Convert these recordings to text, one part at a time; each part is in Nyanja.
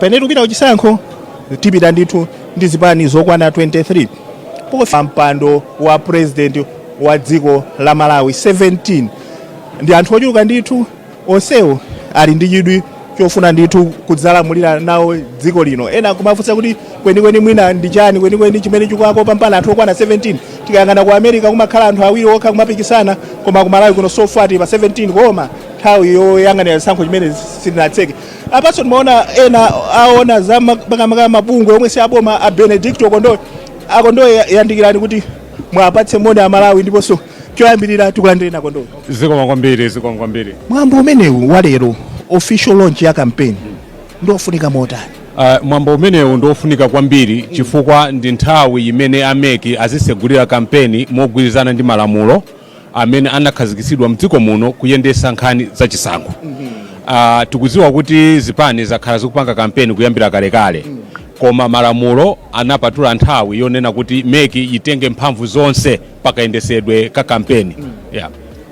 pamene tikupita kuchisankho tipita ndithu ndi zipani zokwana 23 pofa mpando wa president wa dziko la Malawi 17 ndi anthu ochuluka ndithu onsewo ali ndi chidwi chofuna ndithu kudzalamulira nawo dziko lino. Ena kumafunsa kuti kwenikweni mwina ndi chani kwenikweni chimene chikuwako pampana anthu okwana 17 tikayang'ana ku America kumakhala anthu awiri okha kumapikisana koma ku Malawi kuno so far pa 17 koma nthawi yoyang'anira chisankho chimene sinatseke. Apanso timaona ena aona za mabungwe omwe si aboma a Benedicto Akondowe yandikirani kuti mwapatse moni a Malawi ndiponso choyambirira tikulandireni Akondowe. Zikomo kwambiri. Mwambo umenewu walero official launch ya campaign ndofunika motani? Mwambo umenewu ndofunika kwambiri chifukwa ndi nthawi imene ameki azisegulira kampeni mogwirizana ndi malamulo amene anakhazikitsidwa mdziko muno kuyendesa nkhani za chisankho. Tikudziwa kuti zipani zakhala zikupanga kampeni kuyambira kalekale koma malamulo anapatula nthawi yonena kuti meki itenge mphamvu zonse pakayendesedwe ka kampeni.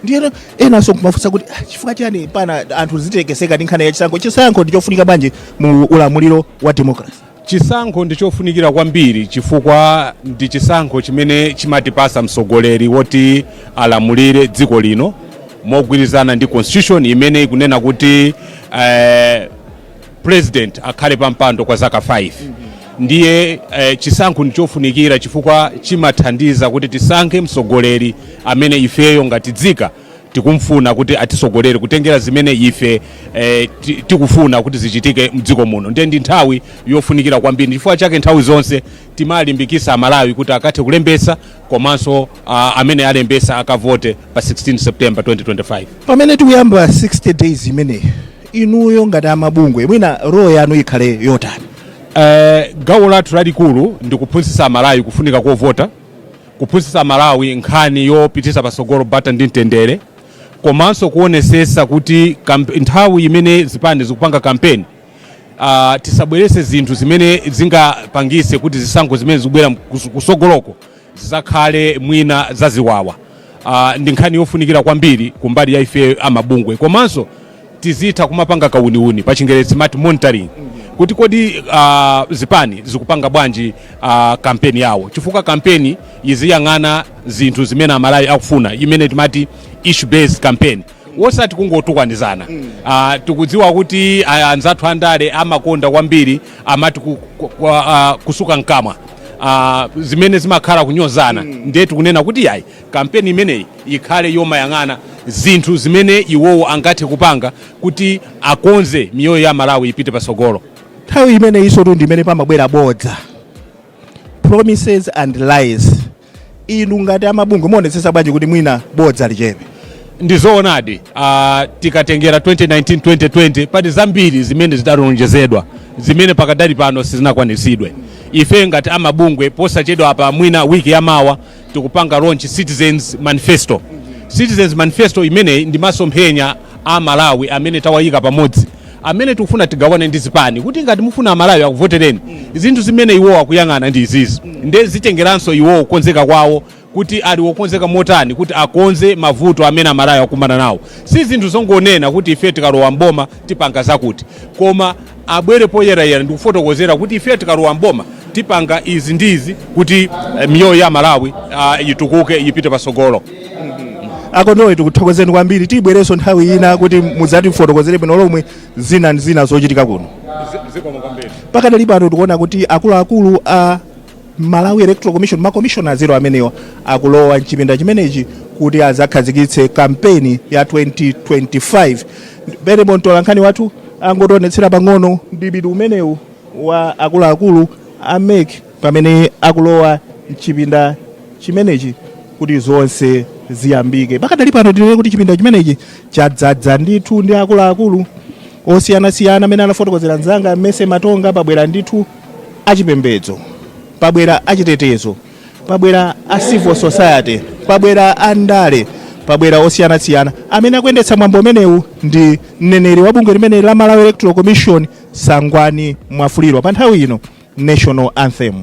Ndiyo ena so kumafunsa kuti chifukwa chani pana anthu zitekeseka ndi nkhani ya chisankho ndichofunika bwanji mu ulamuliro wa democracy? Chisankho ndichofunikira kwambiri chifukwa ndi chisankho chimene chimatipasa msogoleri woti alamulire dziko lino mogwirizana ndi constitution imene ikunena kuti president akhale pampando kwa zaka 5. Ndiye chisankho ndichofunikira chifukwa chimathandiza kuti tisankhe msogoleri amene ifeyo ngati dzika tikumfuna kuti atisogolere kutengera zimene ife tikufuna kuti zichitike mdziko muno. Ndiye ndi nthawi yofunikira kwambiri chifukwa chake nthawi zonse timalimbikisa Malawi kuti akathe kulembesa komanso amene alembesa akavote pa 16 September 2025. Pamene tikuyamba 60 days imene inuyo ngati amabungwe mwina roho yanu ikhale yotani? Gawo lathu lalikulu ndi kuphunzitsa Malawi kufunika kovota, kuphunzitsa Malawi nkhani yopitisa pasogolo bata ndi mtendere, komanso kuonesesa kuti nthawi imene zipani zikupanga kampeni tisabwerese zinthu zimene zingapangise kuti zisankho zimene zikubwera kusogoloko zizakhale mwina zaziwawa. Ndi nkhani yofunikira kwambiri kumbali ya ife amabungwe, komanso tizitha kumapanga kauniuni pa Chingerezi smart monitoring kuti kodi zipani zikupanga bwanji kampeni yawo chifukwa kampeni iziyang'ana zinthu zimene Malawi akufuna imene timati issue based campaign wosati kungotukwanizana. Tikudziwa kuti anzathu andale amakonda kwambiri amati kusuka mkamwa zimene zimakhala kunyozana. Ndiye tikunena kuti yayi kampeni imeneyi ikhale yomayang'ana zinthu zimene iwowo angathe kupanga kuti akonze miyoyo ya Malawi ipite pasogolo. Nthawi imene iso ndi imene pamabwera bodza, promises and lies. Inu ngati amabungwe muonesesa bwanji kuti mwina bodza lichepe? Ndizoonadi tikatengera 2019-2020 pati zambiri zimene zidalonjezedwa zimene pakadali pano sizinakwanitsidwe. Ife ngati amabungwe posachedwa apa mwina wiki yamawa tikupanga launch Citizens Manifesto. Citizens Manifesto imene ndi masomphenya a Malawi amene tawayika pamodzi amene tikufuna tigawane ndi zipani kuti ngati mufuna Malawi akuvotereni zinthu zimene iwo akuyang'ana ndi izizi. Ndiye zitengeranso iwo kukonzeka kwawo kuti ali wokonzeka motani kuti akonze mavuto amene Malawi akumana nawo. Si zinthu zongonena kuti ife tikalowa mboma tipanga zakuti koma abwere poyerayera ndi kufotokozera kuti ife tikalowa mboma tipanga izi ndizi kuti miyoyo ya Malawi itukuke ipite pasogolo. Akondowe tikuthokozeni kwambiri tibwereso nthawi ina kuti mudzati kufotokozere bwino lomwe zina zochitika kuno. Pakadali pano tikuona kuti akuluakulu a Malawi Electoral Commission makomishona zero amenewa akulowa mchipinda chimenechi kuti azakhazikitse kampeni ya 2025. Bere montola nkhani wathu angotonetsera pang'ono mdibiti umenewu wa akuluakulu a MEC pamene akulowa mchipinda chimenechi kuti zonse ziyambike. Pakadali pano tilere kuti chipinda chimenechi chadzadza ndithu ndi akuluakulu osiyanasiyana amene anafotokozera nzanga Mese Matonga. Pabwera ndithu achipembedzo, pabwera achitetezo, pabwera a civil society, pabwera andale, pabwera osiyanasiyana. Amene akuyendetsa mwambo umenewu ndi mneneri wa bungwe limene la Malawi Electoral Commission Sangwani Mwafuliro pa nthawi ino National Anthem.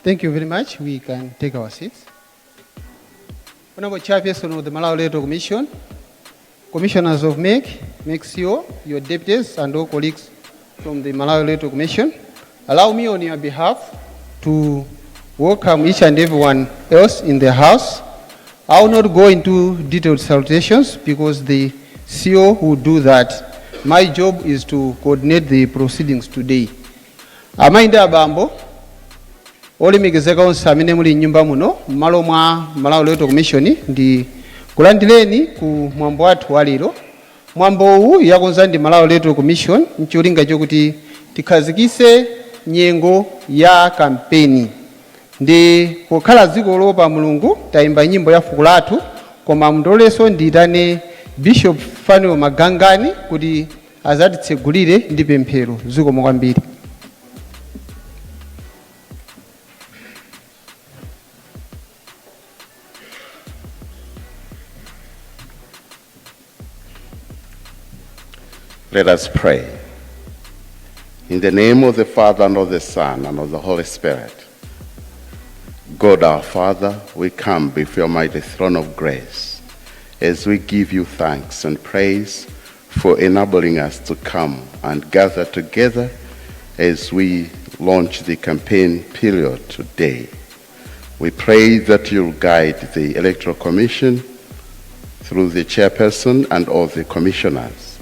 Thank you very much. We can take our seats. Honorable Chairperson of the Malawi Electoral Commission, Commissioners of MEC, CO, your deputies and all colleagues from the Malawi Electoral Commission, allow me on your behalf to welcome each and everyone else in the House. I will not go into detailed salutations because the CO will do that. My job is to coordinate the proceedings today. Amainda Bambo, olemekezeka onse amene muli nyumba muno m'malo mwa Malawi Electoral Commission ndi kulandireni ku mwambo wathu wa lero. Mwambo uwu yakonza ndi Malawi Electoral Commission ncholinga chokuti tikhazikise nyengo ya kampeni. Ndi kukhala dziko lopa Mulungu tayimba nyimbo ya fuko lathu, koma mndoleso ndiyitane Bishop Fanuel Magangani kuti azatitsegulire ndi pemphero. Zikomo kwambiri. Let us pray. In the name of the Father, and of the Son, and of the Holy Spirit. God our Father, we come before your mighty throne of grace as we give you thanks and praise for enabling us to come and gather together as we launch the campaign period today. We pray that you'll guide the Electoral Commission through the chairperson and all the commissioners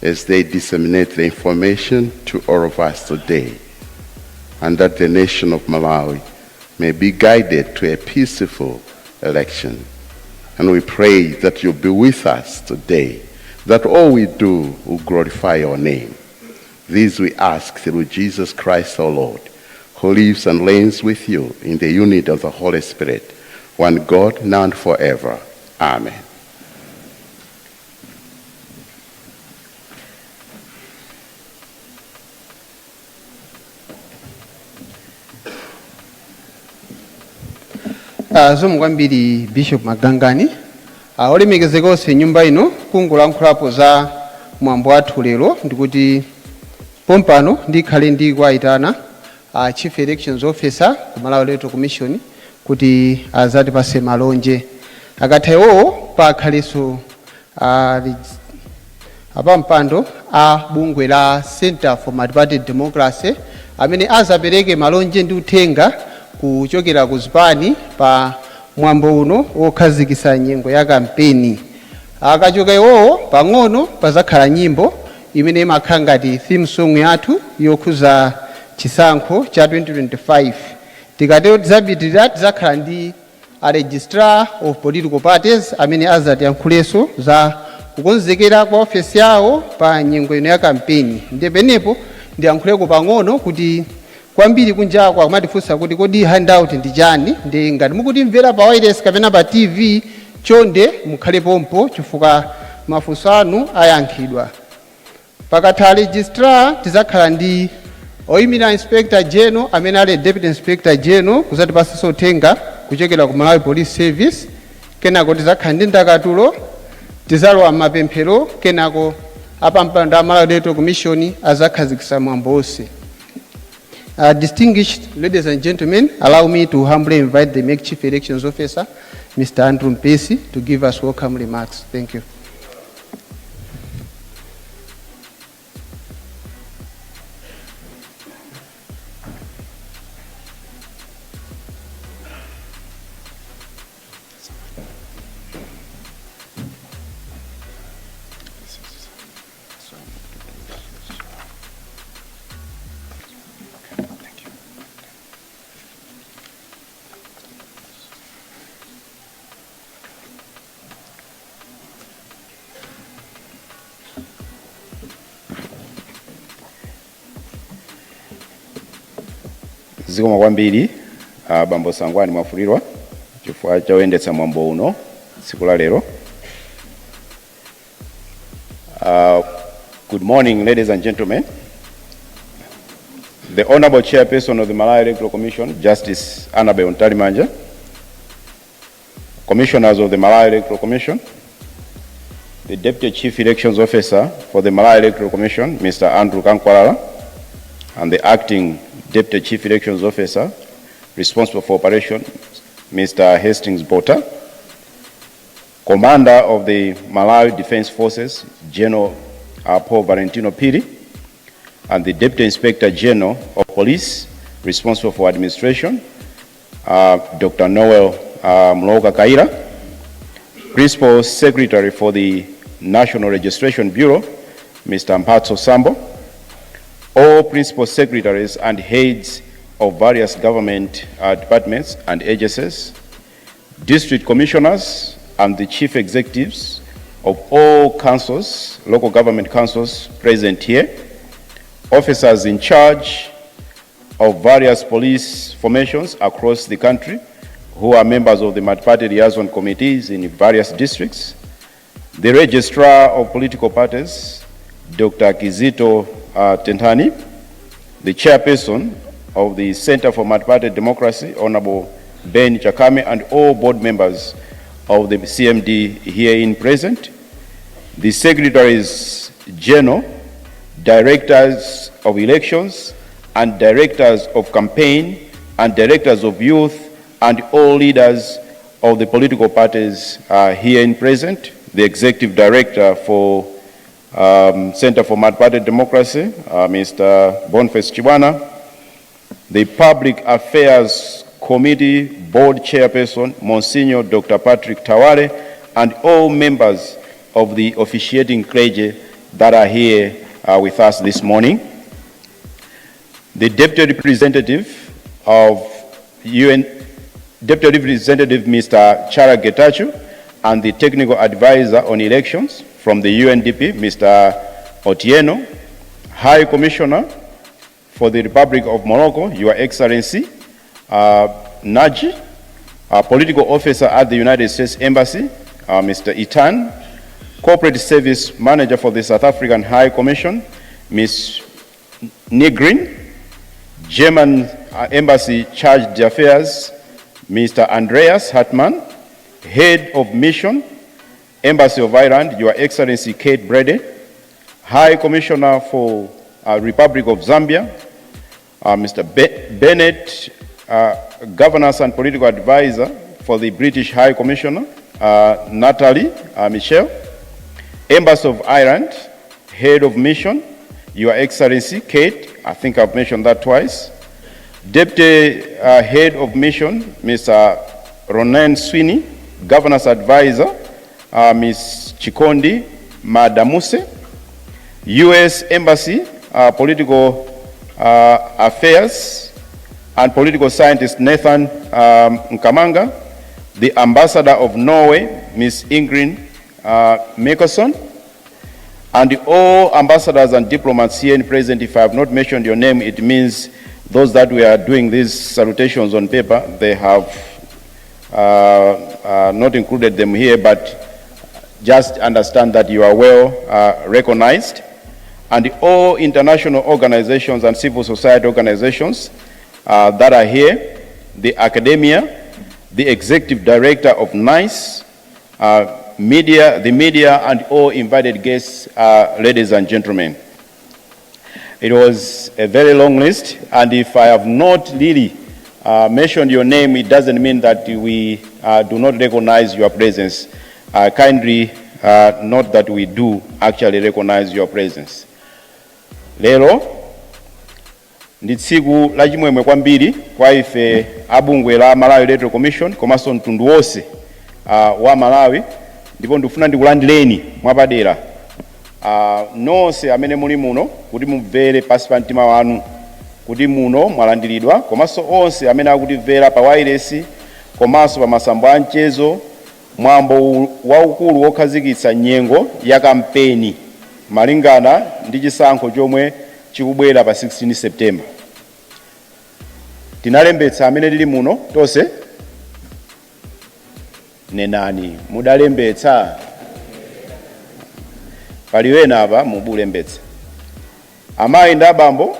as they disseminate the information to all of us today, and that the nation of Malawi may be guided to a peaceful election. And we pray that you'll be with us today, that all we do will glorify your name. This we ask through Jesus Christ our Lord, who lives and reigns with you in the unity of the Holy Spirit, one God, now and forever. Amen. Zomwe kwambiri Bishop Magangani. Olemekezeka onse nyumba ino kungolankhulapo za mwambo wathu lero ndikuti pompano ndikhale ndi kuwayitana Chief Elections Officer ku Malawi Electoral Commission kuti azatipase malonje. Akatha iwowo pakhaleso apampando a bungwe la Center for Multi-Party Democracy amene azapereke malonje ndi uthenga kuchokera ku Zipani pa mwambo uno wokhazikisa nyengo ya kampeni. Akachoka iwowo pang'ono pazakhala nyimbo imene imakhala ngati theme song yathu yokhuza chisankho cha 2025. Tikatero tizapitirira tizakhala ndi a registrar of political parties amene azatiyankhulenso za kukonzekera kwa ofesi yawo pa nyengo ino ya kampeni. Ndipenepo ndiyankhuleko pang'ono kuti kwambiri kunjako akumatifunsa kuti kodi handout ndi chani, ndi ngati mukuti mvera pa wireless kapena pa TV chonde mukhale pompo chifukwa mafunso anu ayankhidwa. Pakatha registrar tizakhala ndi oyimira Inspector General amene ali Deputy Inspector General kuzatipasa uthenga kuchokera ku Malawi Police Service. Kenako tizakhala ndi ndakatulo, tizalowa mapemphero, kenako apampando a Malawi Electoral Commission azakhazikisa mwambo onse. Distinguished ladies and gentlemen, allow me to humbly invite the MEC Chief Elections Officer, Mr. Andrew Mpesi, to give us welcome remarks. Thank you. Zikomo kwambiri bambo Sangwani Mwafulirwa chifukwa choyendetsa mwambo uno tsiku la lero. Good morning, ladies and gentlemen. The Honorable Chairperson of the Malawi Electoral Commission, Justice Annabel Ntalimanja, Commissioners of the Malawi Electoral Commission, the Deputy Chief Elections Officer for the Malawi Electoral Commission, Mr. Andrew Kankwalala, and the Acting Deputy Chief Elections Officer responsible for operations, Mr. Hastings Bota, Commander of the Malawi Defense Forces, General Paul Valentino Piri, and the Deputy Inspector General of Police, responsible for administration, Dr. Noel Mloka Kaira, Principal Secretary for the National Registration Bureau, Mr. Mpatso Sambo, all Principal Secretaries and heads of various government departments and agencies, District Commissioners, and the Chief Executives of all councils, local government councils present here, officers in charge of various police formations across the country who are members of the multi-party liaison committees in various districts, the registrar of political parties, Dr. Kizito Tentani, the chairperson of the Center for Multi-Party Democracy, Honorable Ben Chakame, and all board members of the CMD herein present, the secretaries general, directors of elections, and directors of campaign, and directors of youth, and all leaders of the political parties herein present, the executive director for Center for Multi-Party Democracy, Mr. Boniface Chibwana, the Public Affairs Committee Board Chairperson, Monsignor Dr. Patrick Tawale, and all members of the officiating clergy that are here with us this morning. The Deputy Representative of UN, Deputy Representative Mr. Chara Getachew, and the Technical Advisor on Elections from the UNDP, Mr. Otieno, High Commissioner for the Republic of Morocco, Your Excellency, Naji, Political Officer at the United States Embassy, Mr. Itan, Corporate Service Manager for the South African High Commission, Ms. Nigrin, German Embassy Chargé d'Affaires, Mr. Andreas Hartmann, Head of Mission, Embassy of Ireland, Your Excellency Kate Brady, High Commissioner for Republic of Zambia, Mr. Bennett, Governance and Political Advisor for the British High Commissioner, Natalie Michel, Embassy of Ireland, Head of Mission, Your Excellency Kate, I think I've mentioned that twice, Deputy Head of Mission, Mr. Ronan Sweeney, Governance Advisor, Ms. Chikondi Madamuse, U.S. Embassy, Political Affairs and Political Scientist Nathan Nkamanga, the Ambassador of Norway, Ms. Ingrid Mickelson, and all ambassadors and diplomats here present. If I have not mentioned your name, it means those that we are doing these salutations on paper, they have not included them here, but just understand that you are well recognized. And all international organizations and civil society organizations that are here, the academia, the executive director of NICE, the media, and all invited guests, ladies and gentlemen. It was a very long list, and if I have not really mentioned your name, it doesn't mean that we do not recognize your presence. Kindly note that we do actually recognize your presence. Lero ndi tsiku lachimwemwe kwambiri kwa ife abungwe la Malawi Electoral Commission komanso mtundu wonse wa Malawi, ndipo ndifuna ndikulandireni mwapadera nonse amene muli muno kuti mumvere pansi pa mtima wanu kuti muno mwalandiridwa, komanso onse amene akutimvera pa wireless komanso pa masambo a mchezo, mwambo waukulu wokhazikitsa nyengo ya kampeni malingana ndi chisankho chomwe chikubwera pa 16 September. Tinalembetsa amene tili muno tonse, nenani mudalembetsa, paliwena apa mubulembetsa. Amayi ndi abambo,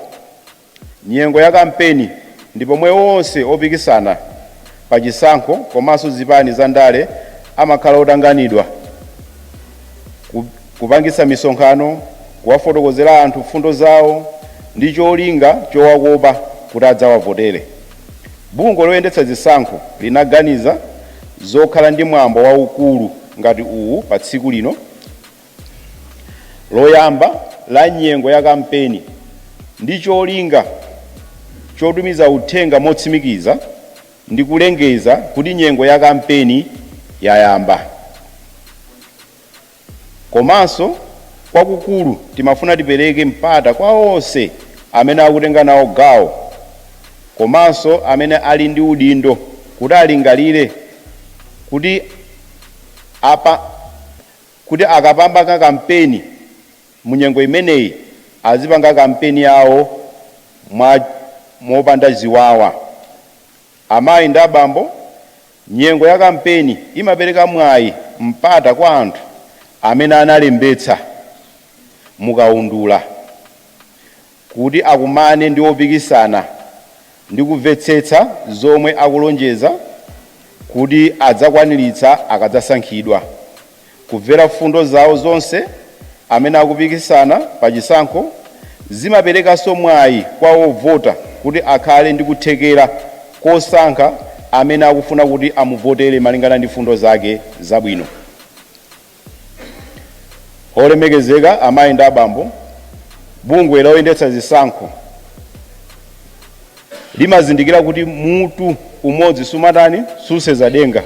nyengo ya kampeni ndipo mwe wonse opikisana pa chisankho komanso zipani za ndale amakhala otanganidwa kupangisa misonkhano, kuwafotokozera anthu fundo zawo ndi cholinga chowakopa kuti adzawavotere. bungwe loyendetsa zisankho linaganiza zokhala ndi mwambo waukulu ngati uwu pa tsiku lino loyamba la nyengo ya kampeni ndi cholinga chotumiza uthenga motsimikiza ndi kulengeza kuti nyengo ya kampeni yayamba. Komanso kwakukulu timafuna tipereke mpata kwa onse amene akutenga nawo gawo komanso amene ali ndi udindo kuti alingalire kuti akapanga kampeni munyengo imeneyi azipanga kampeni yawo mopanda ziwawa. Amayi ndi abambo, nyengo ya kampeni imapereka mwayi mpata kwa anthu amene analembetsa mukaundula kuti akumane ndi opikisana ndi kumvetsetsa zomwe akulonjeza kuti adzakwaniritsa akadzasankhidwa, kumvera fundo zawo zonse amene akupikisana pa chisankho. Zimaperekanso mwayi kwa ovota kuti akhale ndi kuthekera kosankha amene akufuna kuti amuvotere malingana ndi fundo zake zabwino. Olemekezeka amayi ndi abambo, bungwe loyendetsa zisankho limazindikira kuti mutu umodzi sumatani suseza denga.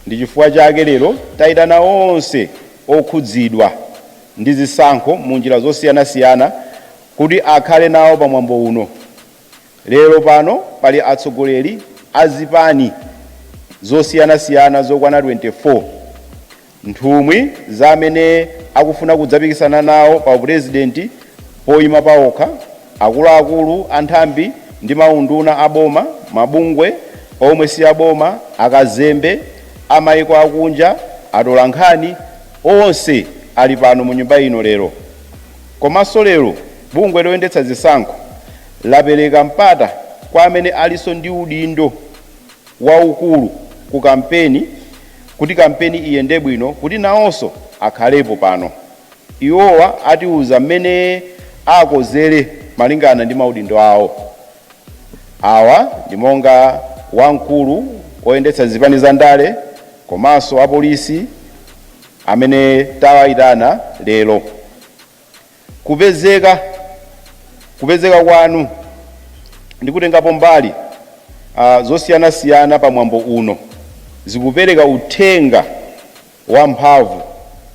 Ndi chifukwa chake lero tayitana onse okhudzidwa ndi zisankho munjira zosiyanasiyana kuti akhale nawo pa mwambo uno. Lero pano pali atsogoleri azipani zosiyanasiyana zokwana 24, nthumwi za amene akufuna kudzapikisana nawo pa presidenti poyima paokha, akuluakulu anthambi ndi maunduna aboma, mabungwe omwe si aboma, akazembe, amayiko akunja, atolankhani, onse ali pano mu nyumba ino lero. Komanso lero bungwe loyendetsa zisankho lapereka mpata kwa amene aliso ndi udindo waukulu ku kampeni kuti kampeni iyende bwino, kuti nawonso akhalepo pano. Iwowa atiuza mmene akozere malingana ndi maudindo awo. Awa ndi monga wamkulu oyendetsa zipani za ndale komanso apolisi amene tawayitana lero. Kupezeka kwanu ndi kutengapo mbali zosiyanasiyana pa mwambo uno zikupereka uthenga wamphamvu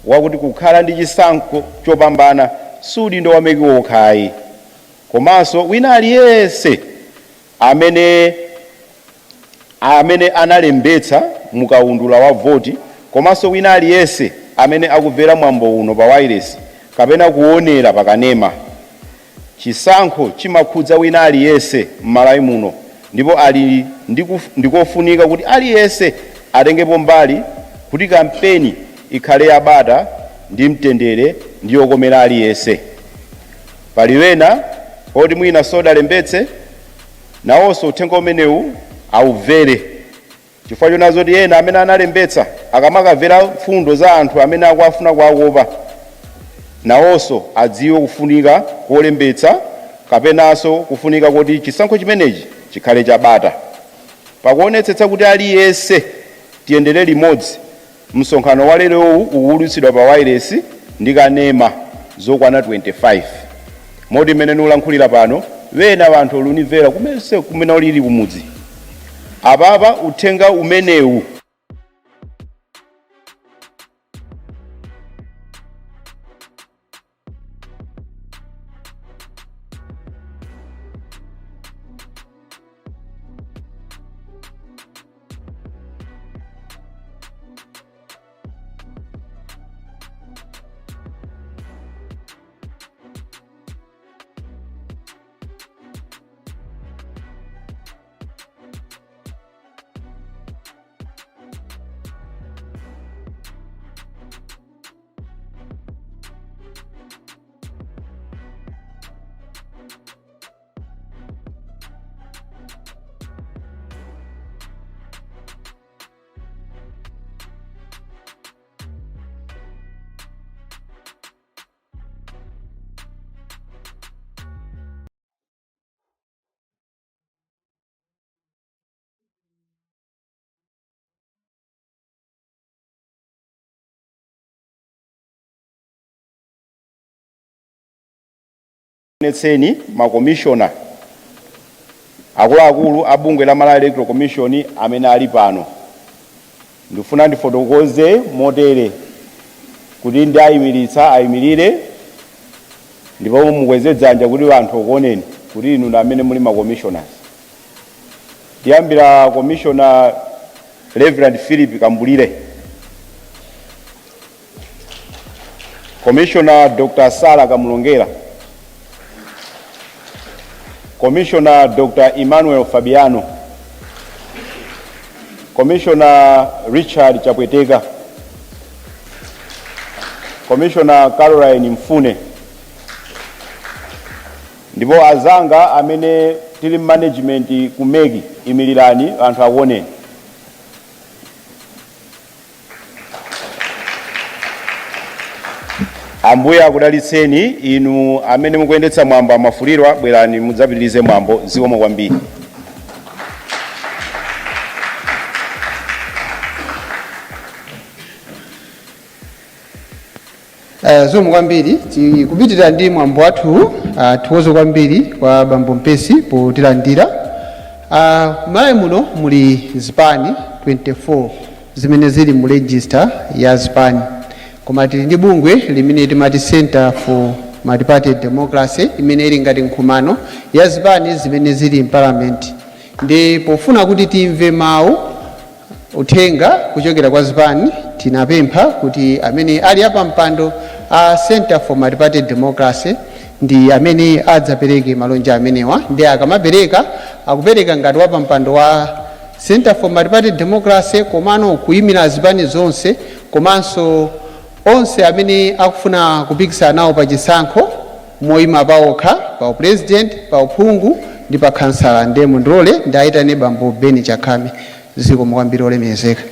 wakuti kukhala ndi chisankho chopambana sudindo wameki wokhayi, komanso wina aliyense amene analembetsa mukaundula wa voti, komanso wina aliyense amene akumvera mwambo uno pa wireless kapena kuonera pakanema. Chisankho chimakhudza wina aliyense m'Malawi muno, ndipo ali ndikofunika kuti aliyense atengepo mbali kuti kampeni ikhale yabata ndi mtendere ndi yokomera aliyense. Pali wena oti mwina sodalembetse nawonso uthenga umenewu awumvere, chifukwa chonazo kuti ena amene analembetsa akamakamvera fundo za anthu amene akuafuna kuwakopa, nawonso adziwe kufunika kolembetsa kapenanso kufunika kuti chisankho chimenechi chikhale chabata. Pakuonetsetsa kuti aliyense tiyendere limodzi, msonkhano wa lerowu ukuwulutsidwa pa wireless ndi kanema zokwana 25. Moti mmene nulankhulira pano wena wanthu olunimvera kumene ulili kumudzi apapa uthenga umenewu netseni makomishona akuluakulu a bungwe la Malawi Electoral Commission amene ali pano. Ndifuna ndifotokoze motere kuti ndi ayimirire ndipo mukweze dzanja kuti anthu akuoneni kuti inu ndi amene muli makommissioners. Tiyambira Commissioner Reverend Philip Kambulire, Commissioner Dr. Sara Kamulongera, Commissioner Dr. Emmanuel Fabiano, Commissioner Richard Chapweteka, Commissioner Caroline Mfune, ndipo azanga amene tili management kumegi imilirani anthu akuoneni. Ambuye akudalitseni inu amene mukuyendetsa mwambo amafulirwa, bwerani mudzapitirize mwambo. Zikomo kwambiri. Zikomo kwambiri tikupitira ndi mwambo wathu. Tikuthokoza kwambiri kwa Bambo Mpesi potilandira. Malawi muno muli zipani 24 zimene zili mu register ya zipani, koma tili ndi bungwe limene timati Center for Multi-Party Democracy imene ili ngati nkhumano ya zipani zimene zili mparliament. Ndi pofuna kuti timve mawu uthenga kuchokera kwa zipani, tinapempha kuti amene ali apa mpando a Center for Multi-Party Democracy ndi amene adzapereke malonja amenewa. Ndi akamapereka akupereka ngati wapa mpando wa Center for Multi-Party Democracy, komano kuyimira zipani zonse, komanso onse amene akufuna kupikisana nawo pa chisankho moyima pawokha, pa president, pa uphungu ndi pa kansala. Ndemo ndilole ndayitane Bambo Beni Chakhame. Zikomo kwambiri olemekezeka.